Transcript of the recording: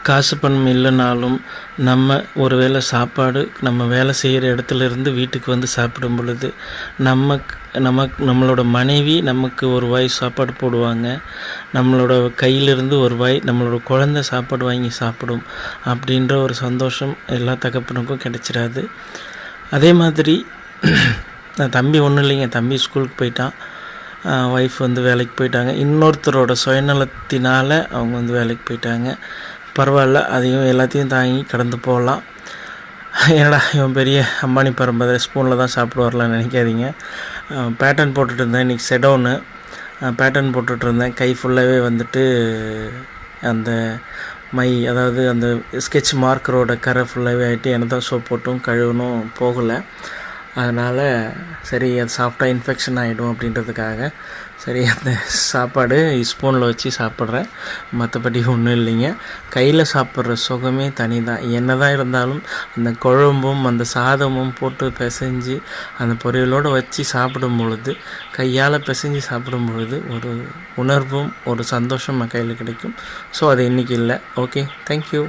காசு பணம் இல்லைனாலும் நம்ம ஒரு வேளை சாப்பாடு நம்ம வேலை செய்கிற இடத்துலேருந்து வீட்டுக்கு வந்து சாப்பிடும் பொழுது நம்மளோட மனைவி நமக்கு ஒரு வாய் சாப்பாடு போடுவாங்க, நம்மளோட கையிலிருந்து ஒரு வாய் நம்மளோட குழந்தை சாப்பாடு வாங்கி சாப்பிடும் அப்படின்ற ஒரு சந்தோஷம் எல்லா தகப்பனுக்கும் கிடைச்சிடாது. அதே மாதிரி தம்பி ஒன்றும் இல்லைங்க, தம்பி ஸ்கூலுக்கு போயிட்டான், ஒய்ஃப் வந்து வேலைக்கு போயிட்டாங்க. இன்னொருத்தரோட சுயநலத்தினால் அவங்க வந்து வேலைக்கு போயிட்டாங்க. பரவாயில்ல, அதையும் எல்லாத்தையும் தாங்கி கடந்து போகலாம். என்னடா இவன் பெரிய அம்பானி பரம்பரை ஸ்பூனில் தான் சாப்பிடுவார்லான்னு நினைக்காதீங்க. பேட்டர்ன் போட்டுட்டு இருந்தேன், இன்றைக்கி செடவுனு பேட்டர்ன் போட்டுட்ருந்தேன். கை ஃபுல்லாகவே வந்துட்டு அந்த அதாவது அந்த ஸ்கெட்ச் மார்க்கரோட கரை ஃபுல்லாகவே ஆகிட்டு எனக்கு தான் சோப் போட்டும் கழுவணும் போகலை. அதனால் சரி அது சாப்பிட்டா இன்ஃபெக்ஷன் ஆகிடும் அப்படின்றதுக்காக சரி அந்த சாப்பாடு ஸ்பூனில் வச்சு சாப்பிட்றேன். மற்றபடி ஒன்றும் இல்லைங்க. கையில் சாப்பிட்ற சுகமே தனி தான். என்ன தான் இருந்தாலும் அந்த குழம்பும் அந்த சாதமும் போட்டு பிசைஞ்சு அந்த பொரியலோடு வச்சு சாப்பிடும் பொழுது, கையால் பிசைஞ்சு சாப்பிடும் பொழுது ஒரு உணர்வும் ஒரு சந்தோஷம் கையில் கிடைக்கும். ஸோ அது இன்றைக்கி இல்லை. Okay, thank you.